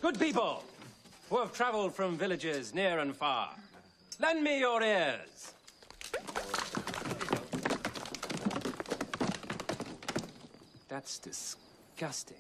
Good people who have traveled from villages near and far, lend me your ears. That's disgusting.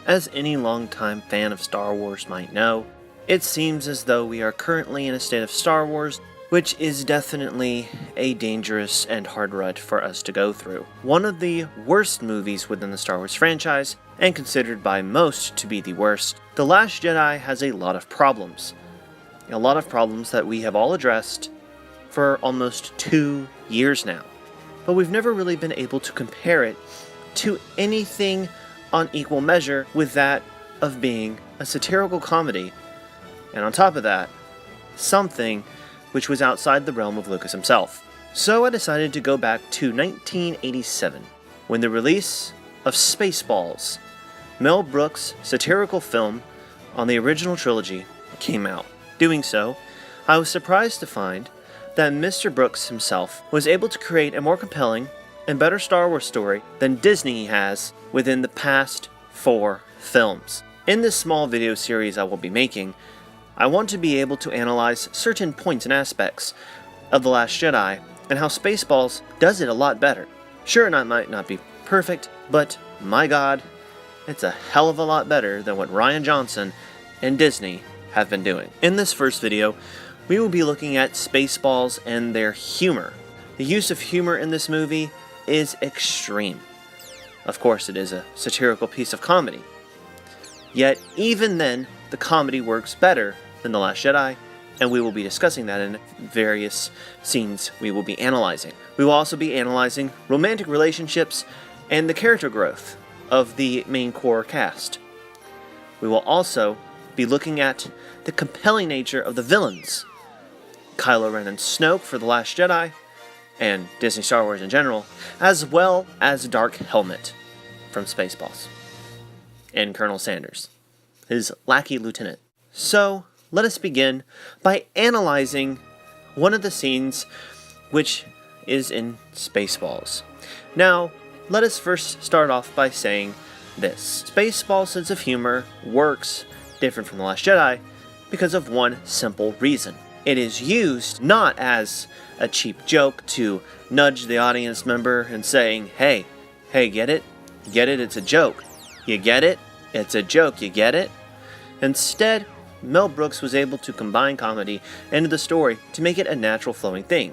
As any longtime fan of Star Wars might know, it seems as though we are currently in a state of Star Wars which is definitely a dangerous and hard rut for us to go through. One of the worst movies within the Star Wars franchise, and considered by most to be the worst, The Last Jedi has a lot of problems. A lot of problems that we have all addressed for almost 2 years now. But we've never really been able to compare it to anything on equal measure with that of being a satirical comedy, and on top of that, something which was outside the realm of Lucas himself. So I decided to go back to 1987, when the release of Spaceballs, Mel Brooks' satirical film on the original trilogy, came out. Doing so, I was surprised to find that Mr. Brooks himself was able to create a more compelling and better Star Wars story than Disney has within the past 4 films. In this small video series I will be making, I want to be able to analyze certain points and aspects of The Last Jedi and how Spaceballs does it a lot better. Sure, it might not be perfect, but my god, it's a hell of a lot better than what Rian Johnson and Disney have been doing. In this first video, we will be looking at Spaceballs and their humor. The use of humor in this movie is extreme. Of course, it is a satirical piece of comedy. Yet, even then, the comedy works better than The Last Jedi, and we will be discussing that in various scenes we will be analyzing. We will also be analyzing romantic relationships and the character growth of the main core cast. We will also be looking at the compelling nature of the villains, Kylo Ren and Snoke for The Last Jedi, and Disney Star Wars in general, as well as Dark Helmet from Spaceballs, and Colonel Sanders, his lackey lieutenant. So, let us begin by analyzing one of the scenes which is in Spaceballs. Now, let us first start off by saying this. Spaceballs' sense of humor works different from The Last Jedi because of one simple reason. It is used not as a cheap joke to nudge the audience member and saying, hey, get it? Get it? It's a joke. You get it? It's a joke. You get it? Instead, Mel Brooks was able to combine comedy into the story to make it a natural flowing thing.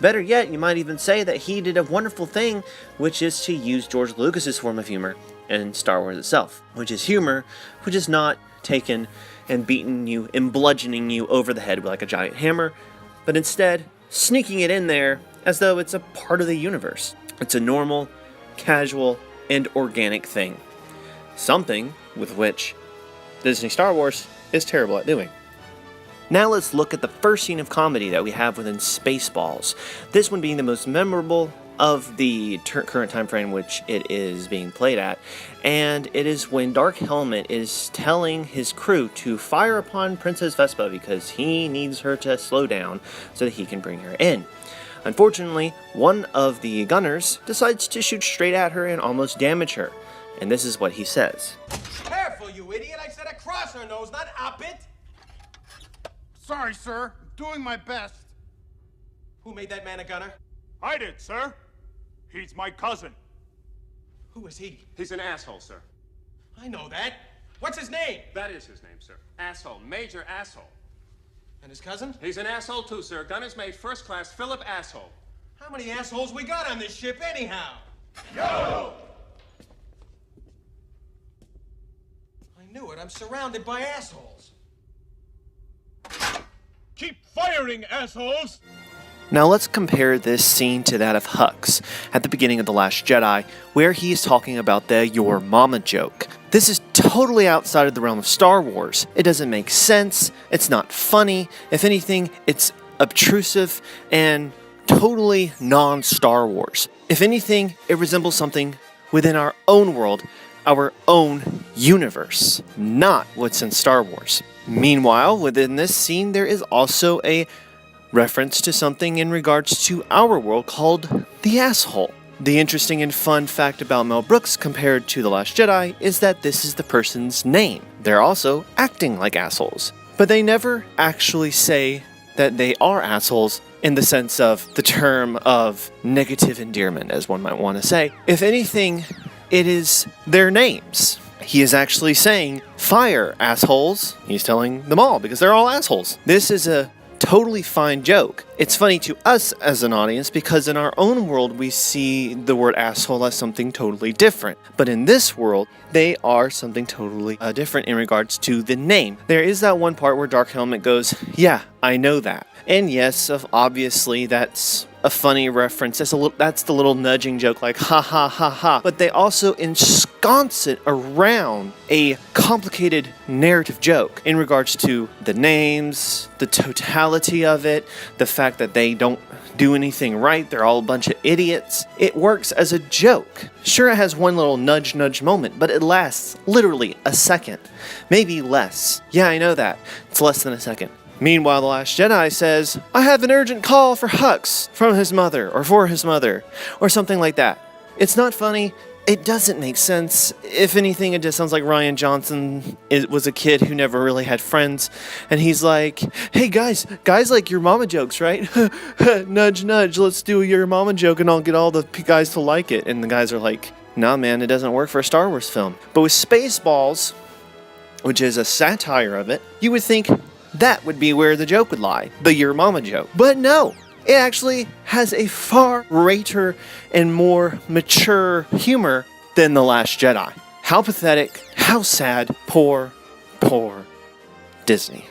Better yet, you might even say that he did a wonderful thing, which is to use George Lucas's form of humor in Star Wars itself, which is humor which is not taken and beaten you and bludgeoning you over the head with like a giant hammer, but instead sneaking it in there as though it's a part of the universe. It's a normal, casual, and organic thing. Something with which Disney Star Wars is terrible at doing. Now let's look at the first scene of comedy that we have within Spaceballs. This one being the most memorable of the current time frame which it is being played at, and it is when Dark Helmet is telling his crew to fire upon Princess Vespa because he needs her to slow down so that he can bring her in. Unfortunately, one of the gunners decides to shoot straight at her and almost damage her, and this is what he says. Careful, you idiot! I said across her nose, not up it! Sorry, sir. I'm doing my best. Who made that man a gunner? I did, sir. He's my cousin. Who is he? He's an asshole, sir. I know that. What's his name? That is his name, sir. Asshole. Major asshole. And his cousin? He's an asshole, too, sir. Gunner's mate, first class, Philip Asshole. How many assholes we got on this ship, anyhow? Yo! I knew it. I'm surrounded by assholes. Keep firing, assholes! Now let's compare this scene to that of Hux at the beginning of The Last Jedi, where he is talking about the "your mama" joke. This is totally outside of the realm of Star Wars. It doesn't make sense, it's not funny, if anything, it's obtrusive and totally non-Star Wars. If anything, it resembles something within our own world, our own universe, not what's in Star Wars. Meanwhile, within this scene, there is also a reference to something in regards to our world called the asshole. The interesting and fun fact about Mel Brooks compared to The Last Jedi is that this is the person's name. They're also acting like assholes, but they never actually say that they are assholes in the sense of the term of negative endearment, as one might want to say. If anything, it is their names. He is actually saying, "Fire, assholes." He's telling them all because they're all assholes. This is a totally fine joke. It's funny to us as an audience because in our own world we see the word asshole as something totally different. But in this world, they are something totally different in regards to the name. There is that one part where Dark Helmet goes, "Yeah, I know that." And yes, obviously that's a funny reference. That's the little nudging joke like, ha ha ha ha. But they also ensconce it around a complicated narrative joke in regards to the names, the totality of it, the fact that they don't do anything right, they're all a bunch of idiots. It works as a joke. Sure, it has one little nudge moment, but it lasts literally a second. Maybe less. Yeah, I know that. It's less than a second. Meanwhile, The Last Jedi says, "I have an urgent call for Hux from his mother, or for his mother," or something like that. It's not funny. It doesn't make sense. If anything, it just sounds like Rian Johnson was a kid who never really had friends, and he's like, "Hey guys like your mama jokes, right? Nudge, nudge, let's do your mama joke and I'll get all the guys to like it." And the guys are like, "Nah man, it doesn't work for a Star Wars film." But with Spaceballs, which is a satire of it, you would think that would be where the joke would lie, the your mama joke. But no, it actually has a far greater and more mature humor than The Last Jedi. How pathetic, how sad, poor Disney.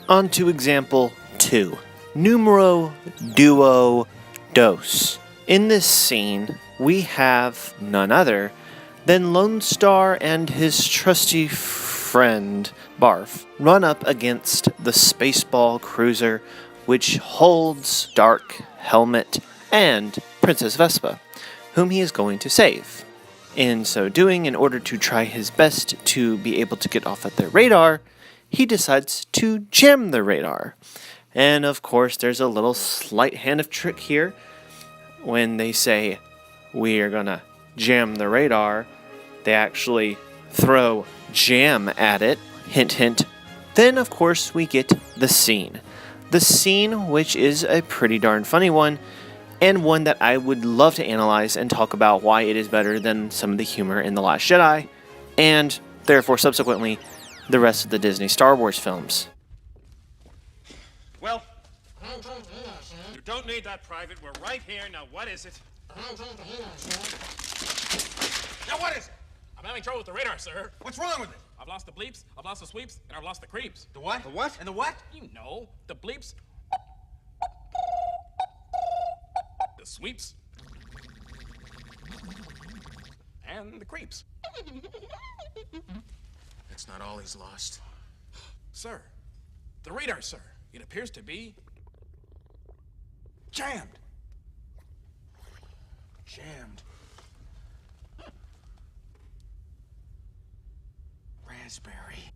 On to example 2. Numero duo dos. In this scene, we have none other than Lone Star and his trusty friend, Barf, run up against the Spaceball cruiser, which holds Dark Helmet and Princess Vespa, whom he is going to save. In so doing, in order to try his best to be able to get off at their radar, he decides to jam the radar. And of course, there's a little slight hand of trick here. When they say, "We are gonna jam the radar," they actually throw jam at it. Hint, hint. Then, of course, we get the scene. The scene, which is a pretty darn funny one, and one that I would love to analyze and talk about why it is better than some of the humor in The Last Jedi, and therefore, subsequently, the rest of the Disney Star Wars films. Well, you don't need that, Private. We're right here. Now, what is it? Now, what is it? I'm having trouble with the radar, sir. What's wrong with it? I've lost the bleeps, I've lost the sweeps, and I've lost the creeps. The what? The what? And the what? You know, the bleeps, the sweeps, and the creeps. That's not all he's lost. Sir, the radar, sir. It appears to be Jammed. Jammed. Raspberry.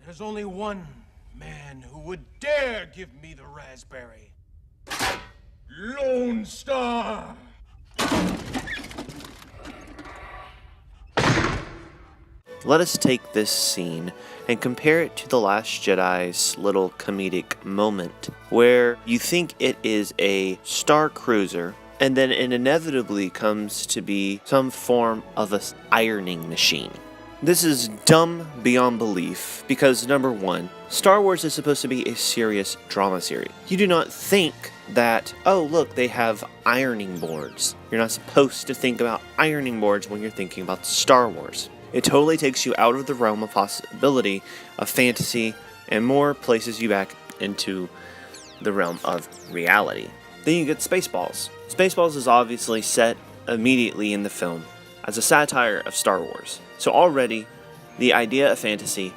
There's only one man who would dare give me the raspberry. Lone Star! Let us take this scene and compare it to The Last Jedi's little comedic moment, where you think it is a star cruiser, and then it inevitably comes to be some form of an ironing machine. This is dumb beyond belief because, number one, Star Wars is supposed to be a serious drama series. You do not think that, oh look, they have ironing boards. You're not supposed to think about ironing boards when you're thinking about Star Wars. It totally takes you out of the realm of possibility of fantasy and more places you back into the realm of reality. Then you get Spaceballs. Spaceballs is obviously set immediately in the film as a satire of Star Wars. So already, the idea of fantasy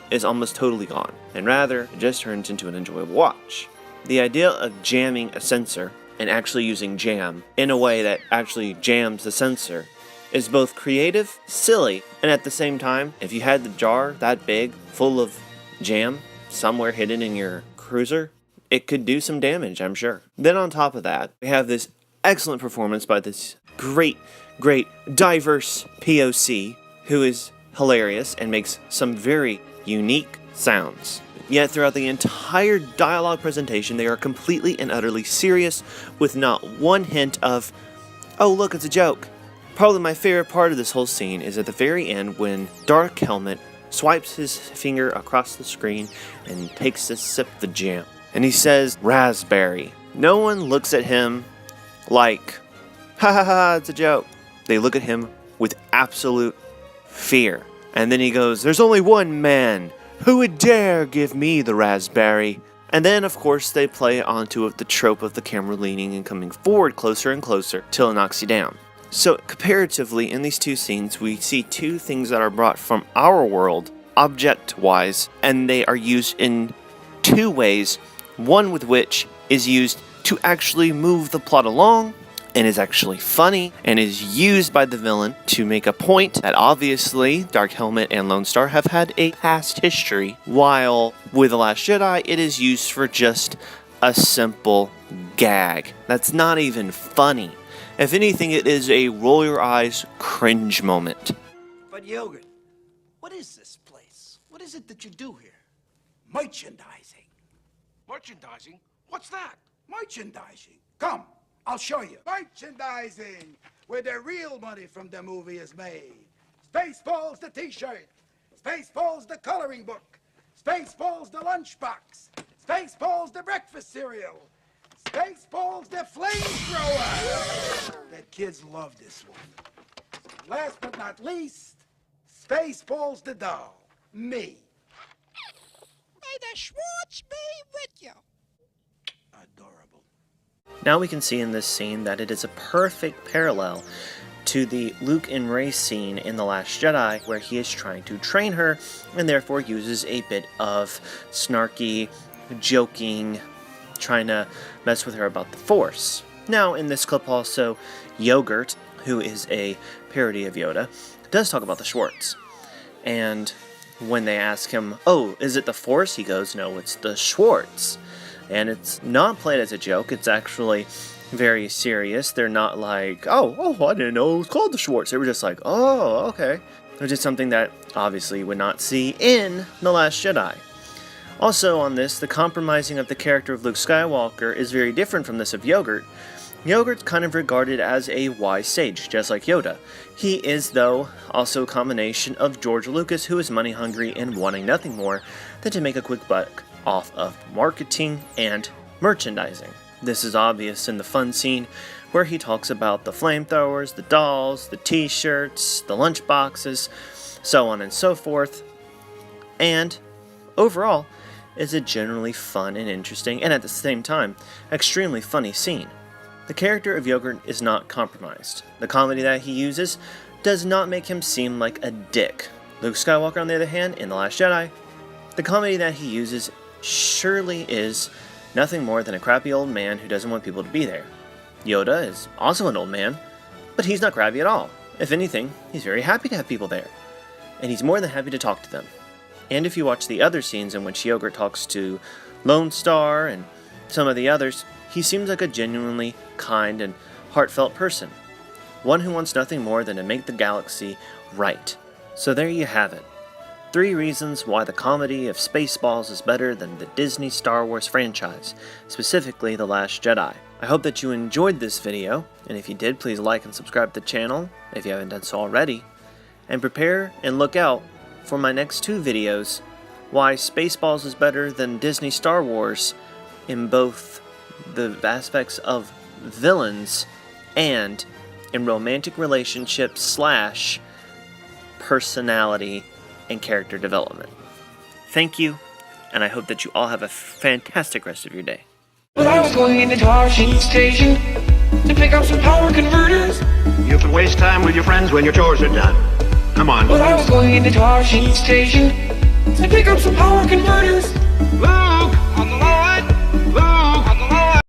is almost totally gone, and rather, it just turns into an enjoyable watch. The idea of jamming a sensor and actually using jam in a way that actually jams the sensor is both creative, silly, and at the same time, if you had the jar that big, full of jam, somewhere hidden in your cruiser, it could do some damage, I'm sure. Then on top of that, we have this excellent performance by this great, diverse POC who is hilarious and makes some very unique sounds. Yet throughout the entire dialogue presentation, they are completely and utterly serious with not one hint of, oh look, it's a joke. Probably my favorite part of this whole scene is at the very end when Dark Helmet swipes his finger across the screen and takes a sip of the jam. And he says, raspberry. No one looks at him like, ha ha ha, it's a joke. They look at him with absolute fear. And then he goes, there's only one man. Who would dare give me the raspberry? And then, of course, they play onto the trope of the camera leaning and coming forward closer and closer till it knocks you down. So, comparatively, in these two scenes, we see two things that are brought from our world, object-wise, and they are used in two ways, one with which is used to actually move the plot along, and is actually funny, and is used by the villain to make a point that obviously Dark Helmet and Lone Star have had a past history, while with The Last Jedi it is used for just a simple gag. That's not even funny. If anything, it is a roll your eyes cringe moment. But Yogurt, what is this place? What is it that you do here? Merchandising. Merchandising? What's that? Merchandising. Come, I'll show you. Merchandising, where the real money from the movie is made. Spaceballs the t-shirt. Spaceballs the coloring book. Spaceballs the lunchbox. Spaceballs the breakfast cereal. Spaceballs the flamethrower. The kids love this one. Last but not least, Spaceballs the doll. Me. May the Schwartz be with you. Adorable. Now we can see in this scene that it is a perfect parallel to the Luke and Rey scene in The Last Jedi, where he is trying to train her and therefore uses a bit of snarky, joking, trying to mess with her about the Force. Now, in this clip also, Yogurt, who is a parody of Yoda, does talk about the Schwartz. And when they ask him, oh, is it the Force? He goes, no, it's the Schwartz. And it's not played as a joke, it's actually very serious. They're not like, oh, I didn't know it was called the Schwartz. They were just like, oh, okay. Which is something that obviously you would not see in The Last Jedi. Also on this, the compromising of the character of Luke Skywalker is very different from this of Yogurt. Yogurt's kind of regarded as a wise sage, just like Yoda. He is, though, also a combination of George Lucas, who is money hungry and wanting nothing more than to make a quick buck off of marketing and merchandising. This is obvious in the fun scene where he talks about the flamethrowers, the dolls, the t-shirts, the lunchboxes, so on and so forth. And overall, it's a generally fun and interesting, and at the same time, extremely funny scene. The character of Yogurt is not compromised. The comedy that he uses does not make him seem like a dick. Luke Skywalker, on the other hand, in The Last Jedi, the comedy that he uses surely is nothing more than a crappy old man who doesn't want people to be there. Yoda is also an old man, but he's not crabby at all. If anything, he's very happy to have people there, and he's more than happy to talk to them. And if you watch the other scenes in which Yogurt talks to Lone Star and some of the others, he seems like a genuinely kind and heartfelt person. One who wants nothing more than to make the galaxy right. So there you have it. 3 reasons why the comedy of Spaceballs is better than the Disney Star Wars franchise, specifically The Last Jedi. I hope that you enjoyed this video, and if you did, please like and subscribe to the channel if you haven't done so already, and prepare and look out for my next 2 videos, why Spaceballs is better than Disney Star Wars in both the aspects of villains and in romantic relationships / personality and character development. Thank you, and I hope that you all have a fantastic rest of your day. Well, I was going into Washington Station to pick up some power converters. You can waste time with your friends when your chores are done. Come on. Well, I was going into Washington Station to pick up some power converters. Luke!